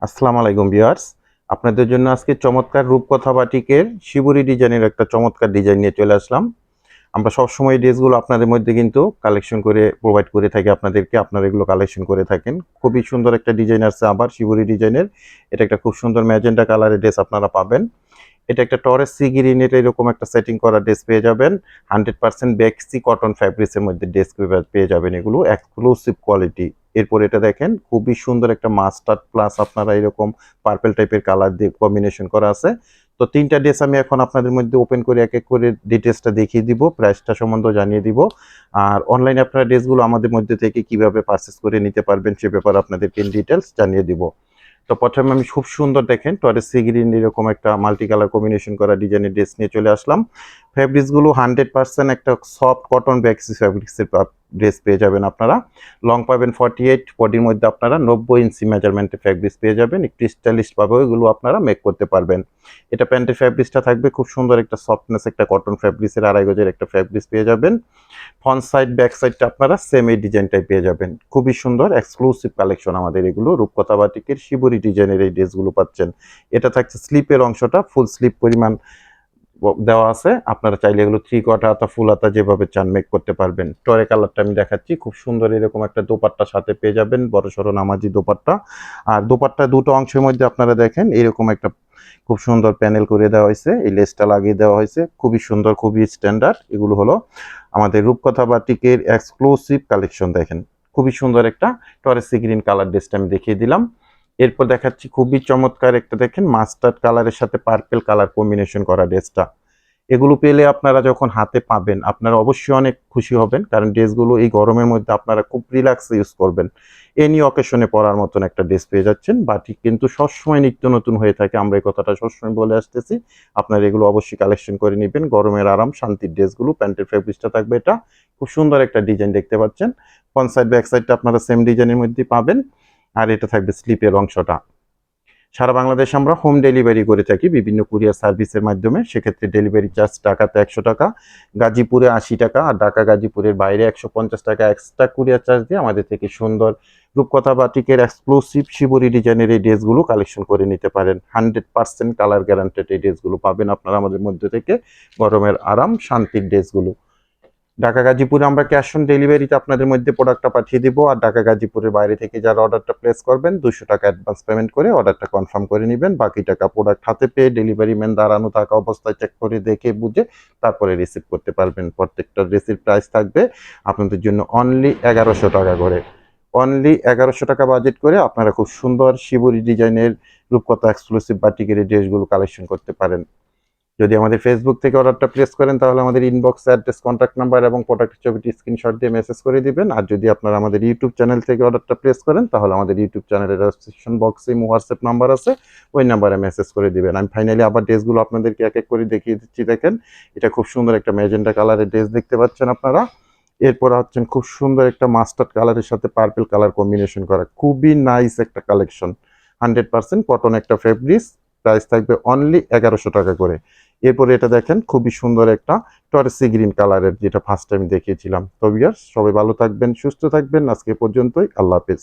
আসসালামু আলাইকুম ভিউয়ার্স। আপনাদের জন্য আজকে চমৎকার রূপকথা বাটিকের শিবুরি ডিজাইনের একটা চমৎকার ডিজাইন নিয়ে চলে আসলাম। আমরা সবসময় এই ড্রেসগুলো আপনাদের মধ্যে কিন্তু কালেকশন করে প্রোভাইড করে থাকি আপনাদেরকে। আপনারা এগুলো কালেকশন করে থাকেন। খুবই সুন্দর একটা ডিজাইন আসছে আবার শিবুরি ডিজাইনের। এটা একটা খুব সুন্দর ম্যাজেন্টা কালারের ড্রেস আপনারা পাবেন। এটা একটা টরেস সি গ্রিনের এরকম একটা সেটিং করা ড্রেস পেয়ে যাবেন। 100% বেক্সি কটন ফ্যাব্রিক্সের মধ্যে ড্রেস পেয়ে যাবেন, এগুলো এক্সক্লুসিভ কোয়ালিটি। এরপর এটা দেখেন খুবই সুন্দর একটা মাস্টার্ড প্লাস আপনারা এরকম পার্পল টাইপের কালার দিয়ে কম্বিনেশন করা আছে। তো তিনটা ড্রেস আমি এখন আপনাদের মধ্যে ওপেন করে এক এক করে ডিটেলসটা দেখিয়ে দিব, প্রাইসটা সম্বন্ধে জানিয়ে দিব। আর অনলাইনে আপনারা ড্রেসগুলো আমাদের মধ্যে থেকে কিভাবে পারচেস করে নিতে পারবেন সে ব্যাপারে আপনাদেরকে ডিটেলস জানিয়ে দিব। তো প্রথমে আমি খুব সুন্দর দেখেন টরেস সি গ্রিন এরকম একটা মাল্টি কালার কম্বিনেশন করা ডিজাইনের ড্রেস নিয়ে চলে আসলাম। ফ্যাব্রিক্সগুলো 100% একটা সফট কটন বেক্সি ফ্যাব্রিক্সের ড্রেস পেয়ে যাবেন আপনারা। লং পাবেন 48, বডির মধ্যে আপনারা 90 ইঞ্চি মেজারমেন্টের ফ্যাব্রিক্স পেয়ে যাবেন। একটু স্টাইলিশ ভাবে এগুলো আপনারা মেক করতে পারবেন। এটা প্যান্টের ফ্যাব্রিক্সটা থাকবে খুব সুন্দর একটা সফটনেস, একটা কটন ফ্যাব্রিক্সের 2.5 গজের একটা ফ্যাব্রিক্স পেয়ে যাবেন। ফ্রন্ট সাইড ব্যাক সাইডটা আপনারা সেম এই ডিজাইনটাই পেয়ে যাবেন। খুবই সুন্দর এক্সক্লুসিভ কালেকশন আমাদের এগুলো। রূপকথা বাটিকের শিবুরি ডিজাইনের এই ড্রেসগুলো পাচ্ছেন। এটা থাকছে স্লিপের অংশটা ফুল স্লিপ পরিমাণ দেওয়া আছে। আপনারা চাইলে এগুলো 3/4 হাতা ফুল হাতা যেভাবে চান মেক করতে পারবেন। টরে কালারটা আমি দেখাচ্ছি, খুব সুন্দর এরকম একটা দোপাট্টার সাথে পেয়ে যাবেন, বড় সড়ো নামাজি দোপাট্টা। আর দোপাট্টা দুটো অংশের মধ্যে আপনারা দেখেন এরকম একটা খুব সুন্দর প্যানেল করে দেওয়া হয়েছে, এই লেসটা লাগিয়ে দেওয়া হয়েছে, খুবই সুন্দর, খুবই স্ট্যান্ডার্ড। এগুলো হলো আমাদের রূপকথা বাটিকের এক্সক্লুসিভ কালেকশন। দেখেন খুবই সুন্দর একটা টরেস সি গ্রিন কালার ড্রেসটা আমি দেখিয়ে দিলাম। এরপর দেখাচ্ছি খুবই চমৎকার একটা দেখেন মাস্টার্ড কালারের সাথে পার্পল কালার কম্বিনেশন করা ড্রেসটা। এগুলো পেলে আপনারা যখন হাতে পাবেন আপনারা অবশ্যই অনেক খুশি হবেন, কারণ ড্রেসগুলো এই গরমের মধ্যে আপনারা খুব রিল্যাক্সে ইউজ করবেন। এনি অকেশনে পরার মতন একটা ড্রেস পেয়ে যাচ্ছেন। বাটিক কিন্তু সবসময় নিত্য নতুন হয়ে থাকে, আমরা এই কথাটা সবসময় বলে আসতেছি। আপনারা এগুলো অবশ্যই কালেকশন করে নেবেন। গরমের আরাম শান্তির ড্রেসগুলো। প্যান্টের ফেব্রিক্সটা থাকবে এটা খুব সুন্দর একটা ডিজাইন দেখতে পাচ্ছেন। ফ্রন্ট সাইড ব্যাক সাইডটা আপনারা সেম ডিজাইনের মধ্যে পাবেন। আর এটা থাকবে স্লিপের অংশটা। সারা বাংলাদেশে আমরা হোম ডেলিভারি করে থাকি বিভিন্ন কুরিয়ার সার্ভিসের মাধ্যমে। সেক্ষেত্রে ডেলিভারি চার্জ ঢাকাতে 100 টাকা, গাজীপুরে 80 টাকা, আর ঢাকা গাজীপুরের বাইরে 150 টাকা এক্সট্রা কুরিয়ার চার্জ দিয়ে আমাদের থেকে সুন্দর রূপকথা বাটিকের এক্সক্লুসিভ শিবুরি ডিজাইনের এই ড্রেসগুলো কালেকশন করে নিতে পারেন। 100% কালার গ্যারান্টেড এই ড্রেসগুলো পাবেন আপনারা আমাদের মধ্যে থেকে। গরমের আরাম শান্তির ড্রেসগুলো। ঢাকা গাজীপুরে আমরা ক্যাশ অন ডেলিভারিতে আপনাদের মধ্যে প্রোডাক্টটা পাঠিয়ে দিব। আর ঢাকা গাজীপুরের বাইরে থেকে যারা অর্ডারটা প্লেস করবেন 200 টাকা অ্যাডভান্স পেমেন্ট করে অর্ডারটা কনফার্ম করে নেবেন। বাকি টাকা প্রোডাক্ট হাতে পেয়ে ডেলিভারি ম্যান দাঁড়ানো থাকা অবস্থায় চেক করে দেখে বুঝে তারপরে রিসিভ করতে পারবেন। প্রত্যেকটা ড্রেসের প্রাইস থাকবে আপনাদের জন্য অনলি 1100 টাকা করে। অনলি 1100 টাকা বাজেট করে আপনারা খুব সুন্দর শিবুরি ডিজাইনের রূপকথা এক্সক্লুসিভ বাটিকের এই ড্রেসগুলো কালেকশন করতে পারেন। যদি আমাদের ফেসবুক থেকে অর্ডারটা প্লেস করেন তাহলে আমাদের ইনবক্স অ্যাড্রেস, কন্ট্যাক্ট নাম্বার এবং প্রোডাক্টের ছবিটি স্ক্রিনশট দিয়ে মেসেজ করে দিবেন। আর যদি আপনারা আমাদের ইউটিউব চ্যানেল থেকে অর্ডারটা প্লেস করেন তাহলে আমাদের ইউটিউব চ্যানেলের ডেসক্রিপশন বক্সে হোয়াটসঅ্যাপ নাম্বার আছে, ওই নাম্বারে মেসেজ করে দিবেন। আমি ফাইনালি আবার ড্রেসগুলো আপনাদেরকে এক এক করে দেখিয়ে দিচ্ছি। দেখেন এটা খুব সুন্দর একটা ম্যাজেন্টা কালারের ড্রেস দেখতে পাচ্ছেন আপনারা। এরপর হচ্ছেন খুব সুন্দর একটা মাস্টার্ড কালারের সাথে পার্পল কালার কম্বিনেশন করা, খুবই নাইস একটা কালেকশন। 100% কটন একটা ফেব্রিক্স। প্রাইস থাকবে অনলি 1100 টাকা করে। এরপরে এটা দেখেন খুবই সুন্দর একটা টরেসি গ্রিন কালারের, যেটা ফার্স্ট টাইম দেখিয়েছিলাম। তো ভিউয়ার্স সবাই ভালো থাকবেন, সুস্থ থাকবেন। আজকে পর্যন্তই, আল্লাহ হাফেজ।